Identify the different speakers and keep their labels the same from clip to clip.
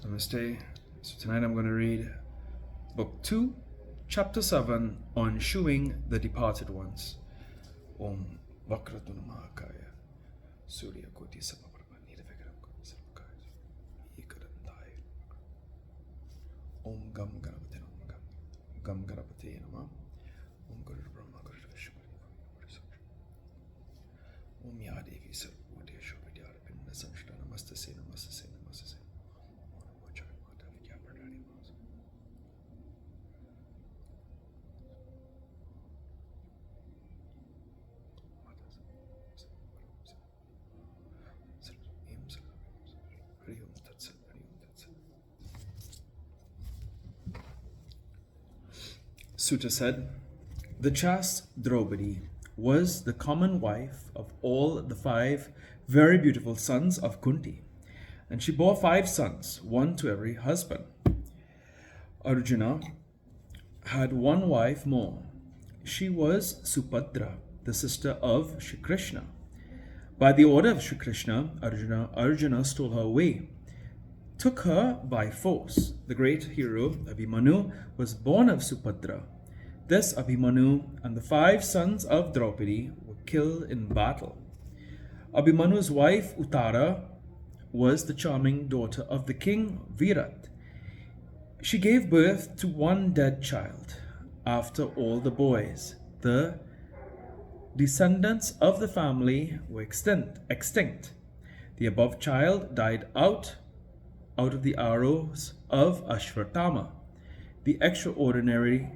Speaker 1: Namaste. So tonight I'm going to read Book 2, Chapter 7 on Shooing the Departed Ones. Om Vakratuna Mahakaya Surya Koti Sapaprabha Nirvikaram Sarvakaya Ekadantaya Om Gam Ganapati Namah Gam Ganapati Namah Om Guru Brahma Guru Vishnu Om Ya Devi Sarvati Shobhidya Pinda Sanshita Namaste Namaste Namaste. Sutta said, the chaste Draupadi was the common wife of all the 5 very beautiful sons of Kunti, and she bore 5 sons, one to every husband. Arjuna had one wife more. She was Subhadra, the sister of Shri Krishna. By the order of Shri Krishna, Arjuna stole her away, took her by force. The great hero Abhimanyu was born of Subhadra. This Abhimanyu and the 5 sons of Draupadi were killed in battle. Abhimanyu's wife Uttara was the charming daughter of the king Virat. She gave birth to one dead child. After all the boys, the descendants of the family were extinct. The above child died out of the arrows of Ashwatthama. The extraordinarily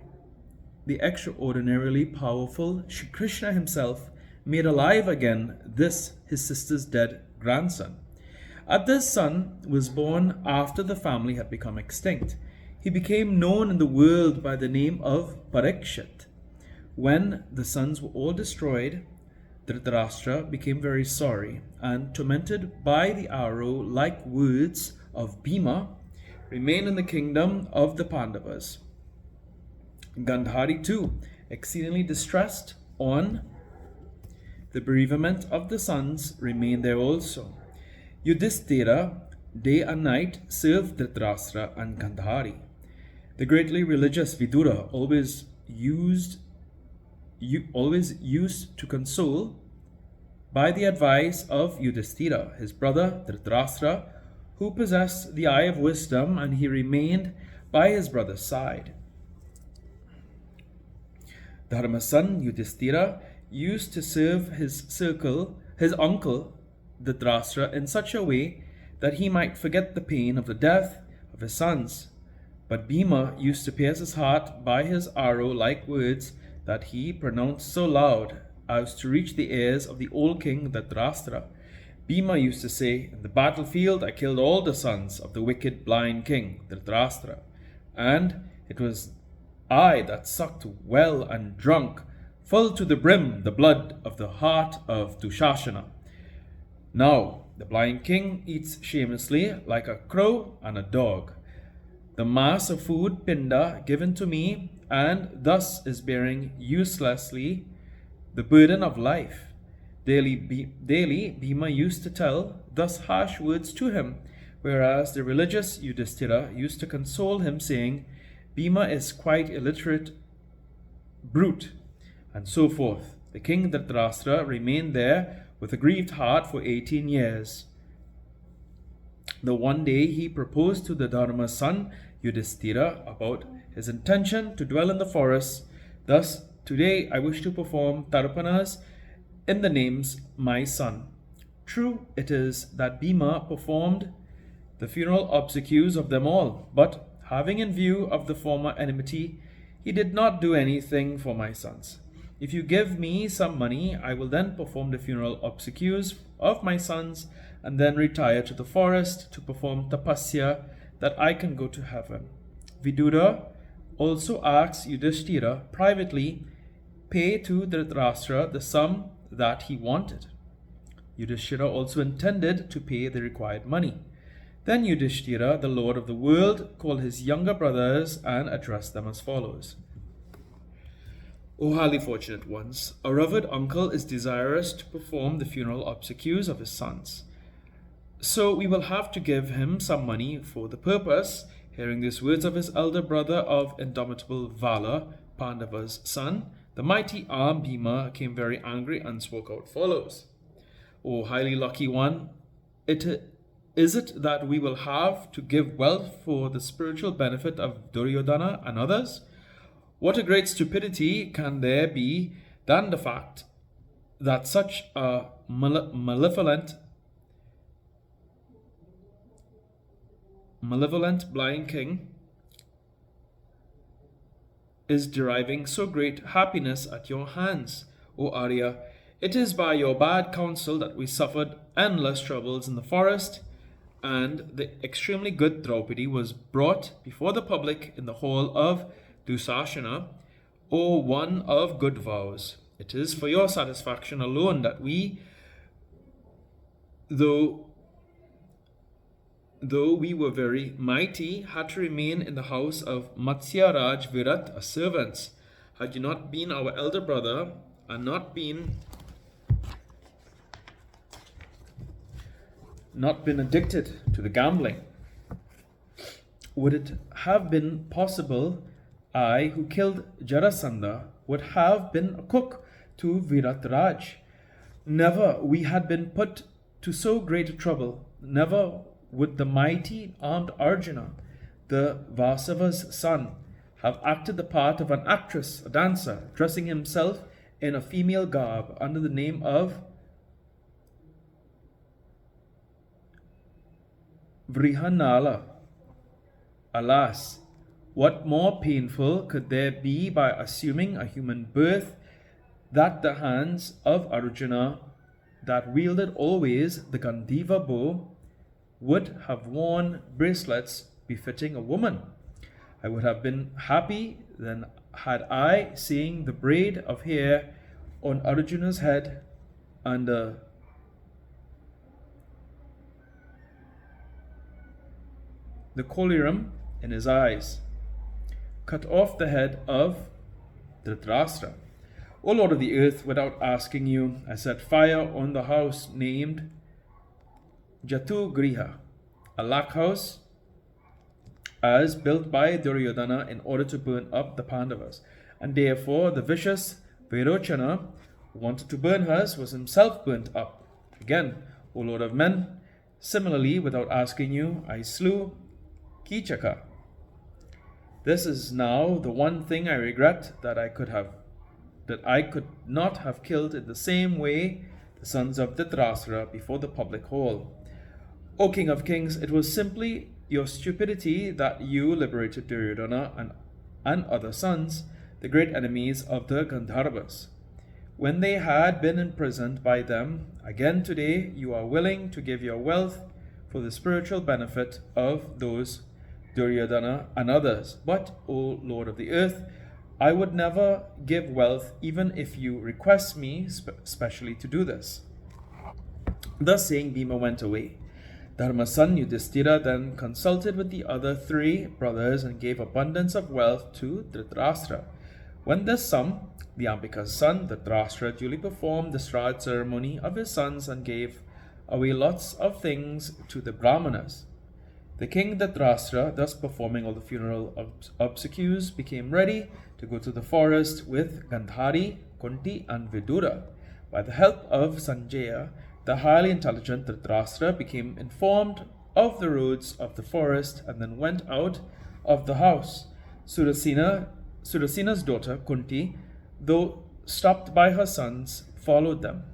Speaker 1: powerful Shri Krishna himself made alive again this his sister's dead grandson. As this son was born after the family had become extinct, he became known in the world by the name of Parikshit. When the sons were all destroyed, Dhritarashtra became very sorry, and tormented by the arrow-like words of Bhima, remained in the kingdom of the Pandavas. Gandhari too, exceedingly distressed on the bereavement of the sons, remained there also. Yudhishthira day and night served Dhritarashtra and Gandhari. The greatly religious Vidura always used to console by the advice of Yudhishthira, his brother Dhritarashtra, who possessed the eye of wisdom, and he remained by his brother's side. Dharma's son Yudhishthira used to serve his uncle Dhritarashtra in such a way that he might forget the pain of the death of his sons. But Bhima used to pierce his heart by his arrow-like words that he pronounced so loud as to reach the ears of the old king Dhritarashtra. Bhima used to say, in the battlefield I killed all the sons of the wicked blind king Dhritarashtra, and it was I that sucked well and drunk full to the brim the blood of the heart of Dushashana. Now the blind king eats shamelessly like a crow and a dog. The mass of food Pinda given to me, and thus is bearing uselessly the burden of life. Daily Bhima used to tell thus harsh words to him, whereas the religious Yudhishthira used to console him, saying, Bhima is quite illiterate brute, and so forth. The king Dhritarashtra remained there with a grieved heart for 18 years. The one day he proposed to the Dharma's son Yudhishthira about his intention to dwell in the forest. Thus, today I wish to perform tarpanas in the names my son. True it is that Bhima performed the funeral obsequies of them all, but having in view of the former enmity, he did not do anything for my sons. If you give me some money, I will then perform the funeral obsequies of my sons, and then retire to the forest to perform tapasya, that I can go to heaven. Vidura also asks Yudhishthira privately pay to Dhritarashtra the sum that he wanted. Yudhishthira also intended to pay the required money. Then Yudhishthira, the lord of the world, called his younger brothers and addressed them as follows. O highly fortunate ones, a revered uncle is desirous to perform the funeral obsequies of his sons. So we will have to give him some money for the purpose. Hearing these words of his elder brother of indomitable valor, Pandava's son, the mighty armed Bhima became very angry and spoke out follows. O highly lucky one, is it that we will have to give wealth for the spiritual benefit of Duryodhana and others? What a great stupidity can there be than the fact that such a malevolent blind king is deriving so great happiness at your hands, O Arya. It is by your bad counsel that we suffered endless troubles in the forest, and the extremely good Draupadi was brought before the public in the hall of Dusashana, O one of good vows. It is for your satisfaction alone that we, though we were very mighty, had to remain in the house of Matsya Raj Virat as servants. Had you not been our elder brother and not been addicted to the gambling, would it have been possible I, who killed Jarasandha, would have been a cook to Virat Raj? Never we had been put to so great trouble. Never would the mighty armed Arjuna, the Vasava's son, have acted the part of an actress, a dancer, dressing himself in a female garb under the name of Vrihanala. Alas, what more painful could there be by assuming a human birth that the hands of Arjuna that wielded always the Gandiva bow would have worn bracelets befitting a woman? I would have been happy then had I, seeing the braid of hair on Arjuna's head and the collyrium in his eyes, cut off the head of Dhritarashtra. O Lord of the earth, without asking you, I set fire on the house named Jatugriha, a lac house as built by Duryodhana in order to burn up the Pandavas. And therefore the vicious Virochana, who wanted to burn hers, was himself burnt up. Again, O Lord of men, similarly, without asking you, I slew Kichaka. This is now the one thing I regret, that I could not have killed in the same way the sons of Dhritarashtra before the public hall. O King of Kings, it was simply your stupidity that you liberated Duryodhana and other sons, the great enemies of the Gandharvas, when they had been imprisoned by them. Again today you are willing to give your wealth for the spiritual benefit of those Duryodhana and others. But, O Lord of the earth, I would never give wealth even if you request me specially to do this. Thus saying, Bhima went away. Dharma's son Yudhishthira then consulted with the other three brothers and gave abundance of wealth to Dhritarashtra. When this sum, the Ambika's son, Dhritarashtra, duly performed the Shraddha ceremony of his sons and gave away lots of things to the Brahmanas. The king Dhritarashtra, thus performing all the funeral obsequies, became ready to go to the forest with Gandhari, Kunti, and Vidura. By the help of Sanjaya, the highly intelligent Dhritarashtra became informed of the roads of the forest and then went out of the house. Sudasina's daughter Kunti, though stopped by her sons, followed them.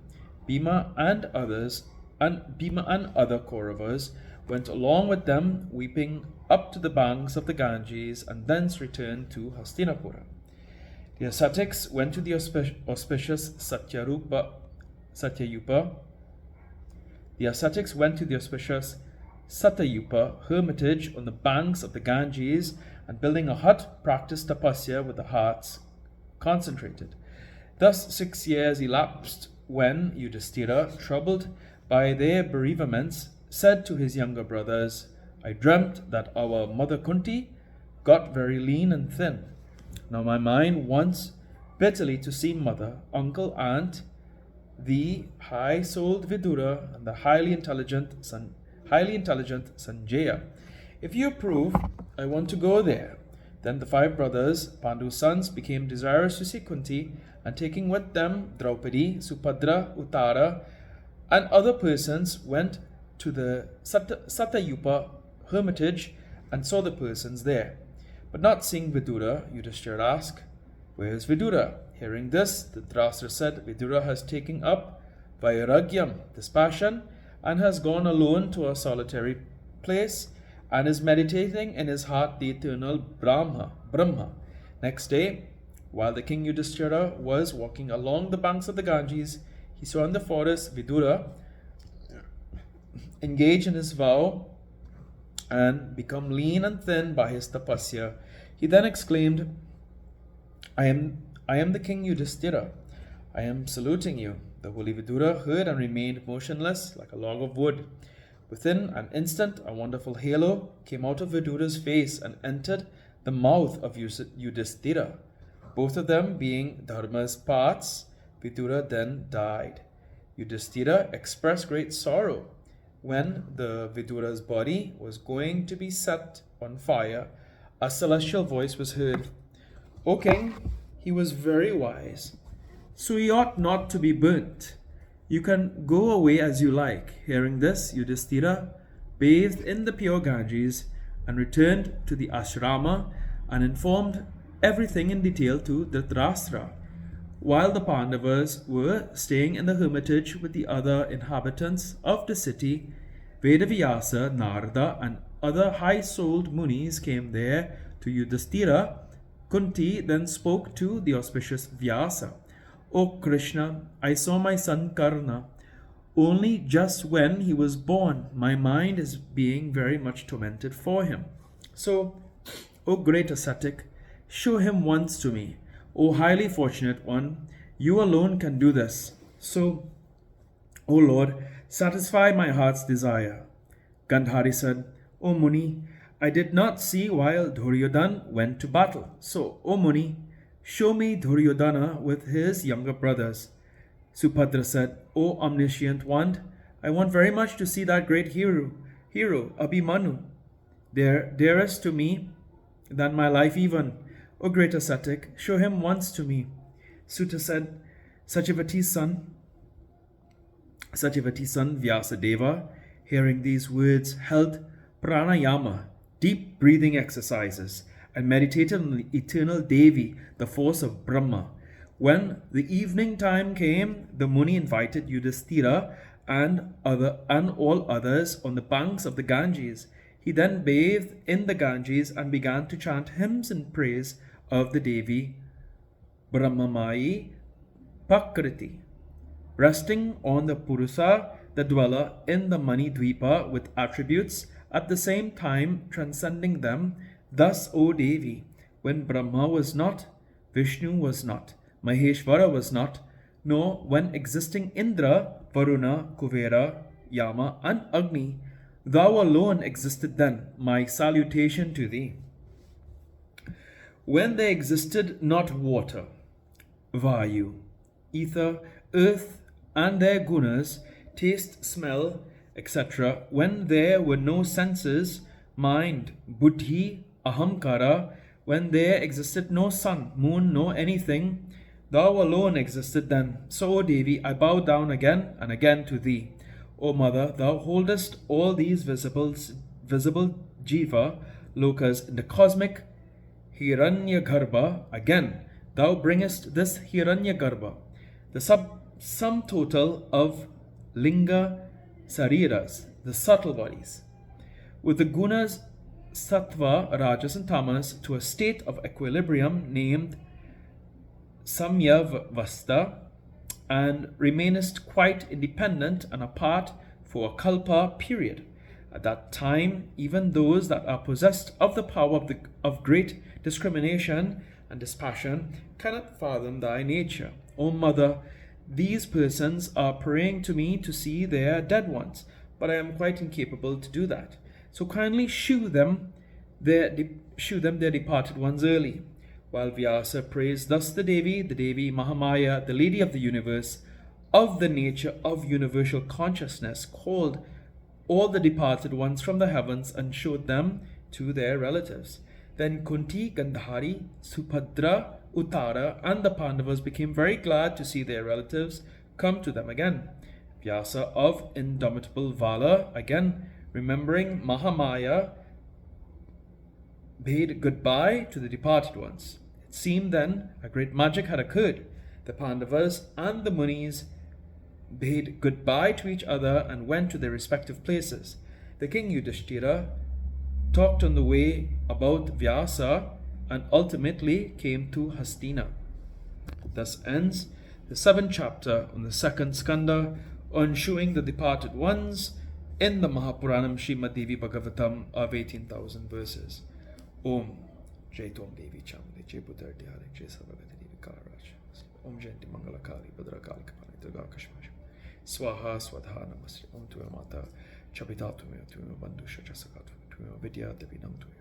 Speaker 1: Bhima and other Kauravas went along with them, weeping, up to the banks of the Ganges, and thence returned to Hastinapura. The ascetics went to the auspicious Satyayupa. The ascetics went to the auspicious Satyayupa hermitage on the banks of the Ganges, and building a hut, practiced tapasya with the hearts concentrated. Thus 6 years elapsed, when Yudhishthira, troubled by their bereavements, said to his younger brothers, I dreamt that our mother Kunti got very lean and thin. Now my mind wants bitterly to see mother, uncle, aunt, the high-souled Vidura, and the highly intelligent highly intelligent Sanjaya. If you approve, I want to go there. Then the 5 brothers, Pandu's sons, became desirous to see Kunti, and taking with them Draupadi, Subhadra, Uttara, and other persons, went to the Satayupa hermitage and saw the persons there. But not seeing Vidura, Yudhishthira asked, "Where is Vidura?" Hearing this, the Dhritarashtra said, "Vidura has taken up Vairagyam, dispassion, and has gone alone to a solitary place, and is meditating in his heart the eternal Brahma. Next day, while the king Yudhishthira was walking along the banks of the Ganges, he saw in the forest Vidura engage in his vow and become lean and thin by his tapasya. He then exclaimed, I am the king Yudhishthira. I am saluting you." The holy Vidura heard and remained motionless like a log of wood. Within an instant, a wonderful halo came out of Vidura's face and entered the mouth of Yudhishthira. Both of them being Dharma's parts, Vidura then died. Yudhishthira expressed great sorrow. When the Vidura's body was going to be set on fire, a celestial voice was heard. "O king, he was very wise, so he ought not to be burnt. You can go away as you like." Hearing this, Yudhishthira bathed in the pure Ganges and returned to the ashrama and informed everything in detail to Dhritarashtra. While the Pandavas were staying in the hermitage with the other inhabitants of the city, Vedavyasa, Narada, and other high-souled munis came there to Yudhishthira. Kunti then spoke to the auspicious Vyasa. "O Krishna, I saw my son Karna only just when he was born. My mind is being very much tormented for him. So, O great ascetic, show him once to me. O highly fortunate one, you alone can do this. So, O Lord, satisfy my heart's desire." Gandhari said, "O Muni, I did not see while Duryodhana went to battle. So, O Muni, show me Duryodhana with his younger brothers." Subhadra said, "O omniscient one, I want very much to see that great hero Abhimanyu, dearest to me than my life even. O great ascetic, show him once to me." Suta said, Satyavati's son Vyasadeva, hearing these words, held pranayama, deep breathing exercises, and meditated on the eternal Devi, the force of Brahma. When the evening time came, the Muni invited Yudhishthira and all others on the banks of the Ganges. He then bathed in the Ganges and began to chant hymns in praise of the Devi Brahmamayi Pakriti, resting on the Purusa, the dweller in the Mani Dvipa with attributes, at the same time transcending them. Thus, O Devi, when Brahma was not, Vishnu was not, Maheshvara was not, nor when existing Indra, Varuna, Kuvera, Yama, and Agni, thou alone existed then. My salutation to thee. When there existed not water, Vayu, ether, earth, and their gunas, taste, smell, etc., when there were no senses, mind, buddhi, ahamkara, when there existed no sun, moon, nor anything, thou alone existed then. So, O Devi, I bow down again and again to thee. O Mother, thou holdest all these visible jiva lokas in the cosmic Hiranyagarbha. Again, thou bringest this Hiranyagarbha, the sum total of linga sariras, the subtle bodies, with the gunas sattva, rajas, and tamas, to a state of equilibrium named samyavasta, and remainest quite independent and apart for a kalpa period. At that time, even those that are possessed of the power of great discrimination and dispassion cannot fathom thy nature. O Mother, these persons are praying to me to see their dead ones, but I am quite incapable to do that. So kindly shew them their departed ones early. While Vyasa praised thus the Devi Mahamaya, the Lady of the universe, of the nature of universal consciousness, called all the departed ones from the heavens and showed them to their relatives. Then Kunti, Gandhari, Subhadra, Uttara, and the Pandavas became very glad to see their relatives come to them again. Vyasa of indomitable valor, again remembering Mahamaya, bade goodbye to the departed ones. It seemed then a great magic had occurred. The Pandavas and the Munis bade goodbye to each other and went to their respective places. The king Yudhishthira talked on the way about Vyasa and ultimately came to Hastina. Thus ends the 7th chapter on the 2nd skanda on showing the departed ones in the Mahapuranam Srimad Devi Bhagavatam of 18,000 verses. Om Jai Tom Devi Chamde Jai Buddha Dhyare Jai Sarvagati Devi Karaj Om Jayanti Mangalakali Bhadrakali Kapani Durga Kashmash Swaha Swadha Namaste Om Tuya Mata Chabita Tumya Tumya Bandhu Shachasakatu Tumya Vidya Devi Nam Tumya